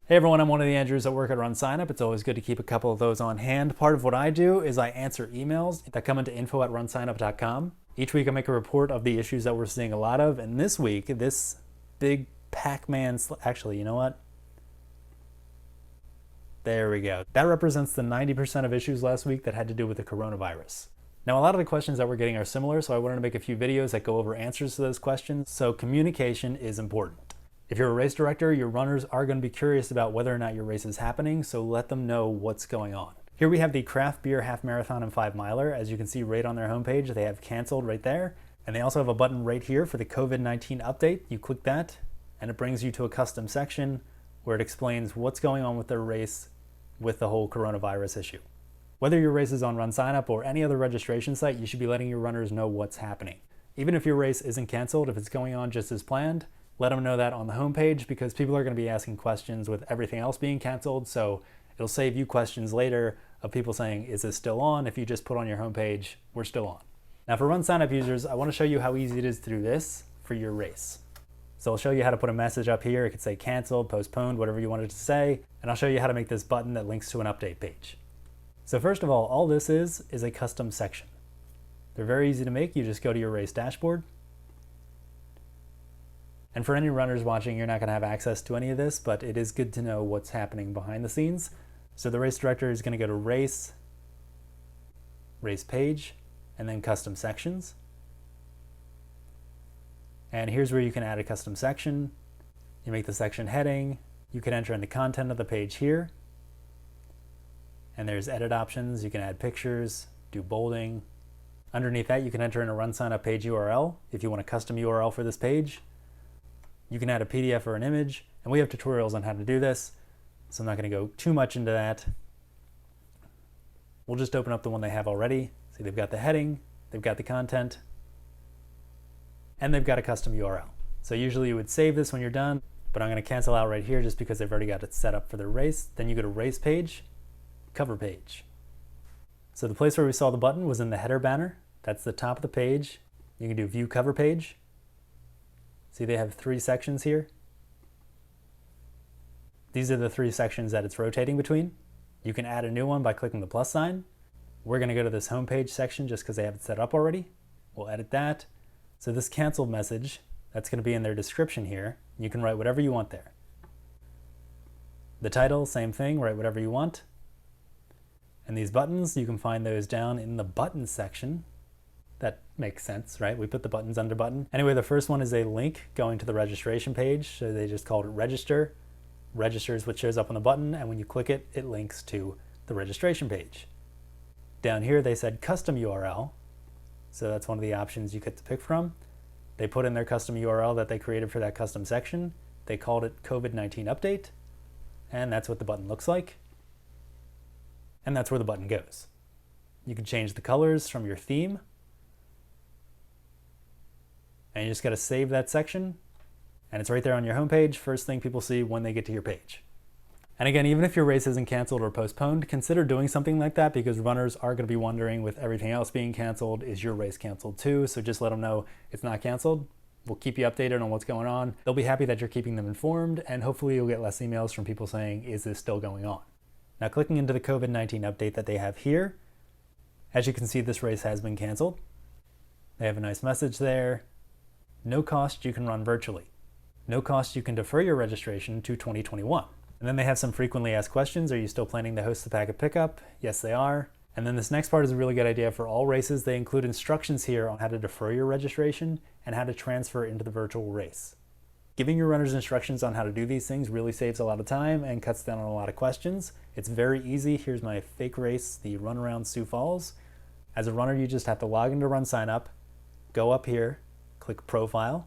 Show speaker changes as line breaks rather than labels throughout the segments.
Hey everyone, I'm one of the Andrews that work at RunSignup. It's always good to keep a couple of those on hand. Part of what I do is I answer emails that come into info@runsignup.com. Each week I make a report of the issues that we're seeing a lot of, and this week, this big Pac-Man, actually, you know what? There we go. That represents the 90% of issues last week that had to do with the coronavirus. Now, a lot of the questions that we're getting are similar, so I wanted to make a few videos that go over answers to those questions, so communication is important. If you're a race director, your runners are going to be curious about whether or not your race is happening, so let them know what's going on. Here we have the Craft Beer Half Marathon and 5 miler. As you can see right on their homepage, they have canceled right there. And they also have a button right here for the COVID-19 update. You click that, and it brings you to a custom section where it explains what's going on with their race with the whole coronavirus issue. Whether your race is on RunSignup or any other registration site, you should be letting your runners know what's happening. Even if your race isn't canceled, if it's going on just as planned, let them know that on the homepage, because people are going to be asking questions with everything else being canceled, so it'll save you questions later of people saying, is this still on? If you just put on your homepage, we're still on. Now for RunSignup users, I want to show you how easy it is to do this for your race. So I'll show you how to put a message up here. It could say canceled, postponed, whatever you want it to say, and I'll show you how to make this button that links to an update page. So first of all this is a custom section. They're very easy to make. You just go to your race dashboard. And for any runners watching, you're not going to have access to any of this, but it is good to know what's happening behind the scenes. So the race director is going to go to race, race page, and then custom sections. And here's where you can add a custom section. You make the section heading. You can enter in the content of the page here. And there's edit options. You can add pictures, do bolding. Underneath that, you can enter in a RunSignup page URL if you want a custom URL for this page. You can add a PDF or an image, and we have tutorials on how to do this, so I'm not going to go too much into that. We'll just open up the one they have already. See, they've got the heading, they've got the content, and they've got a custom URL. So usually you would save this when you're done, but I'm going to cancel out right here just because they've already got it set up for their race. Then you go to race page, cover page. So the place where we saw the button was in the header banner. That's the top of the page. You can do view cover page. See, they have 3 sections here. These are the 3 sections that it's rotating between. You can add a new one by clicking the plus sign. We're going to go to this homepage section just because they have it set up already. We'll edit that. So this canceled message, that's going to be in their description here. You can write whatever you want there. The title, same thing, write whatever you want. And these buttons, you can find those down in the buttons section. That makes sense, right? We put the buttons under button. Anyway, the first one is a link going to the registration page. So they just called it register. Register is what shows up on the button, and when you click it, it links to the registration page. Down here, they said custom URL. So that's one of the options you get to pick from. They put in their custom URL that they created for that custom section. They called it COVID-19 update, and that's what the button looks like. And that's where the button goes. You can change the colors from your theme. And you just got to save that section, and it's right there on your homepage, first thing people see when they get to your page. And again, even if your race isn't canceled or postponed, consider doing something like that, because runners are going to be wondering, with everything else being canceled, is your race canceled too? So just let them know it's not canceled. We'll keep you updated on what's going on. They'll be happy that you're keeping them informed, and hopefully you'll get less emails from people saying, is this still going on? Now clicking into the COVID-19 update that they have here, as you can see, this race has been canceled. They have a nice message there. No cost, you can run virtually. No cost, you can defer your registration to 2021. And then they have some frequently asked questions. Are you still planning to host the packet pickup? Yes, they are. And then this next part is a really good idea for all races. They include instructions here on how to defer your registration and how to transfer into the virtual race. Giving your runners instructions on how to do these things really saves a lot of time and cuts down on a lot of questions. It's very easy. Here's my fake race, the run around Sioux Falls. As a runner, you just have to log into RunSignup, go up here, click Profile.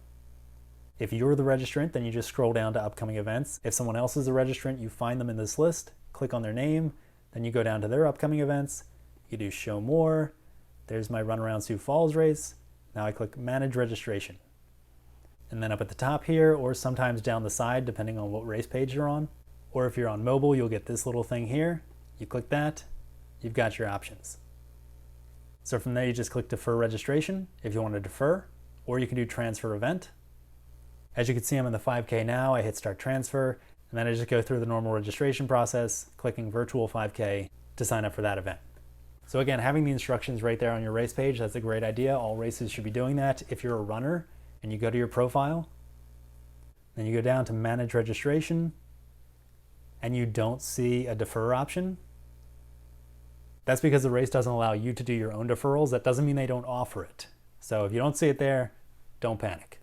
If you're the registrant, then you just scroll down to Upcoming Events. If someone else is the registrant, you find them in this list, click on their name, then you go down to their upcoming events, you do Show More. There's my Run Around Sioux Falls race. Now I click Manage Registration. And then up at the top here, or sometimes down the side, depending on what race page you're on, or if you're on mobile, you'll get this little thing here. You click that, you've got your options. So from there, you just click Defer Registration if you want to defer, or you can do Transfer Event. As you can see, I'm in the 5K now. I hit Start Transfer. And then I just go through the normal registration process, clicking virtual 5K to sign up for that event. So again, having the instructions right there on your race page, that's a great idea. All races should be doing that. If you're a runner and you go to your profile, then you go down to manage registration and you don't see a defer option, that's because the race doesn't allow you to do your own deferrals. That doesn't mean they don't offer it. So if you don't see it there, don't panic.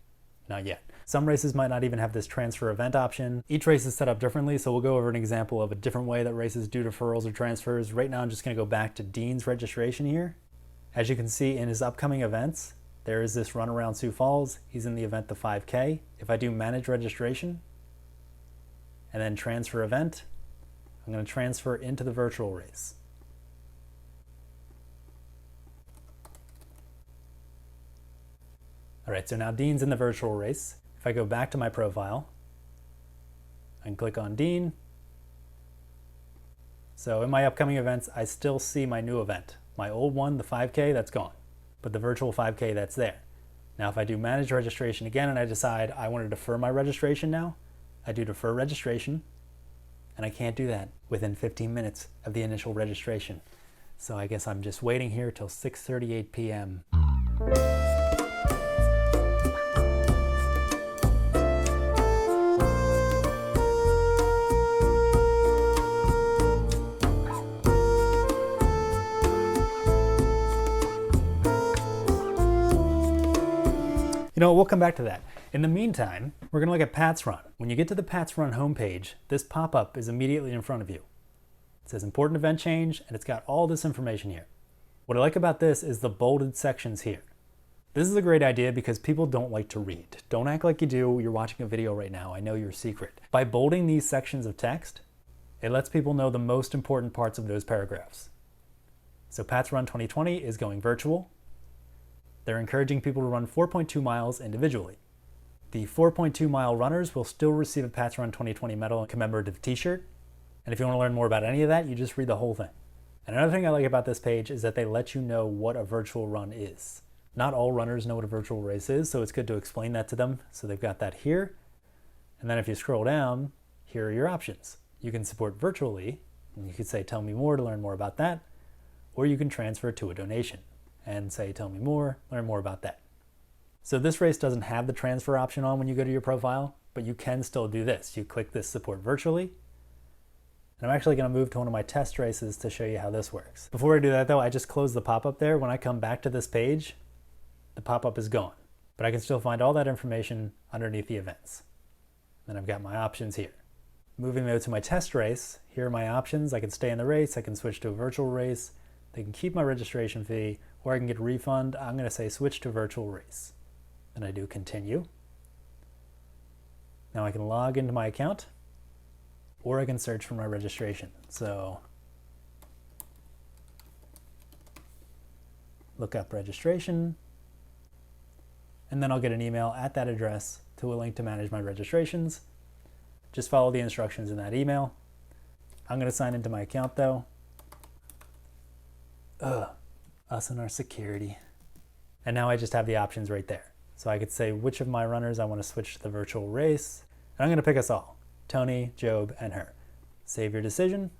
Not yet. Some races might not even have this transfer event option. Each race is set up differently, so we'll go over an example of a different way that races do deferrals or transfers. Right now I'm just going to go back to Dean's registration here. As you can see in his upcoming events, there is this run around Sioux Falls. He's in the event the 5K. If I do manage registration and then transfer event, I'm going to transfer into the virtual race. All right, so now Dean's in the virtual race. If I go back to my profile and click on Dean, so in my upcoming events, I still see my new event. My old one, the 5K, that's gone, but the virtual 5K, that's there. Now, if I do manage registration again and I decide I want to defer my registration now, I do defer registration, and I can't do that within 15 minutes of the initial registration. So I guess I'm just waiting here till 6:38 p.m. You know, we'll come back to that. In the meantime, we're going to look at Pat's Run. When you get to the Pat's Run homepage, this pop-up is immediately in front of you. It says important event change, and it's got all this information here. What I like about this is the bolded sections here. This is a great idea because people don't like to read. Don't act like you do. You're watching a video right now. I know you're secret. By bolding these sections of text, it lets people know the most important parts of those paragraphs. So Pat's Run 2020 is going virtual. They're encouraging people to run 4.2 miles individually. The 4.2 mile runners will still receive a Pat's Run 2020 medal and commemorative t-shirt. And if you want to learn more about any of that, you just read the whole thing. And another thing I like about this page is that they let you know what a virtual run is. Not all runners know what a virtual race is, so it's good to explain that to them. So they've got that here. And then if you scroll down, here are your options. You can support virtually, and you could say, tell me more to learn more about that. Or you can transfer to a donation and say, tell me more, learn more about that. So this race doesn't have the transfer option on when you go to your profile, but you can still do this. You click this support virtually. And I'm actually going to move to one of my test races to show you how this works. Before I do that though, I just closed the pop-up there. When I come back to this page, the pop-up is gone, but I can still find all that information underneath the events. Then I've got my options here. Moving though to my test race, here are my options. I can stay in the race, I can switch to a virtual race, they can keep my registration fee, or I can get a refund. I'm going to say switch to virtual race. Then I do continue. Now I can log into my account, or I can search for my registration. So look up registration, and then I'll get an email at that address to a link to manage my registrations. Just follow the instructions in that email. I'm going to sign into my account though. Us and our security. And now I just have the options right there. So I could say which of my runners I want to switch to the virtual race. And I'm going to pick us all, Tony, Job, and her. Save your decision.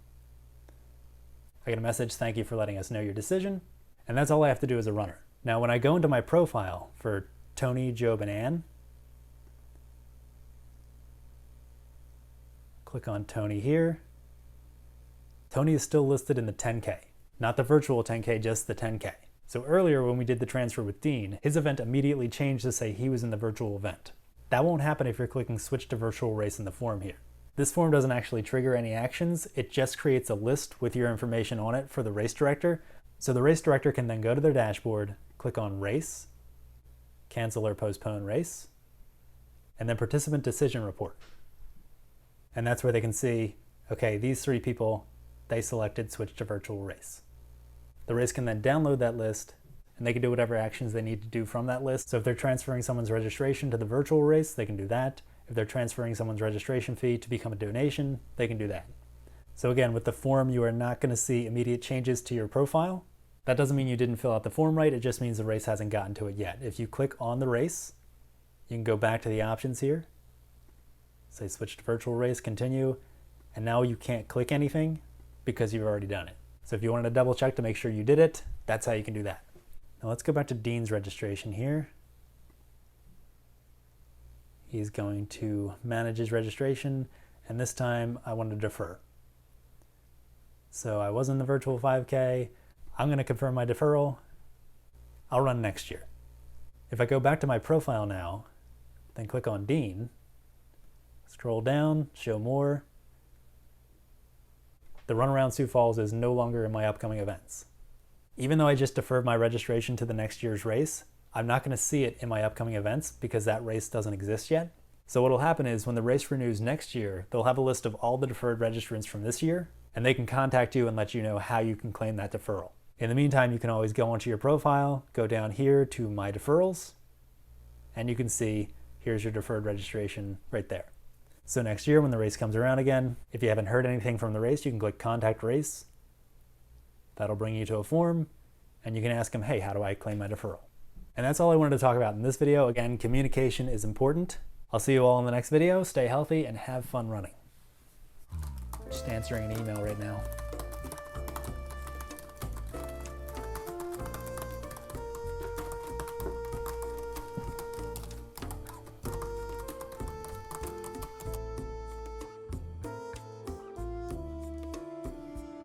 I get a message, thank you for letting us know your decision. And that's all I have to do as a runner. Now when I go into my profile for Tony, Job, and Ann, click on Tony here. Tony is still listed in the 10K. Not the virtual 10K, just the 10K. So earlier when we did the transfer with Dean, his event immediately changed to say he was in the virtual event. That won't happen if you're clicking switch to virtual race in the form here. This form doesn't actually trigger any actions, it just creates a list with your information on it for the race director. So the race director can then go to their dashboard, click on race, cancel or postpone race, and then participant decision report. And that's where they can see, okay, these 3 people, they selected switch to virtual race. The race can then download that list and they can do whatever actions they need to do from that list. So if they're transferring someone's registration to the virtual race, they can do that. If they're transferring someone's registration fee to become a donation, they can do that. So again, with the form, you are not going to see immediate changes to your profile. That doesn't mean you didn't fill out the form right, it just means the race hasn't gotten to it yet. If you click on the race, you can go back to the options here, Say switch to virtual race, continue, and now you can't click anything because you've already done it. So if you wanted to double check to make sure you did it, that's how you can do that. Now let's go back to Dean's registration here. He's going to manage his registration, and this time I want to defer. So I was in the virtual 5K. I'm going to confirm my deferral. I'll run next year. If I go back to my profile now, then click on Dean, scroll down, show more, the run around Sioux Falls is no longer in my upcoming events. Even though I just deferred my registration to the next year's race, I'm not going to see it in my upcoming events because that race doesn't exist yet. So what will happen is when the race renews next year, they'll have a list of all the deferred registrants from this year, and they can contact you and let you know how you can claim that deferral. In the meantime, you can always go onto your profile, go down here to My Deferrals, and you can see here's your deferred registration right there. So next year when the race comes around again, if you haven't heard anything from the race, you can click Contact Race. That'll bring you to a form, and you can ask them, hey, how do I claim my deferral? And that's all I wanted to talk about in this video. Again, communication is important. I'll see you all in the next video. Stay healthy and have fun running. Just answering an email right now.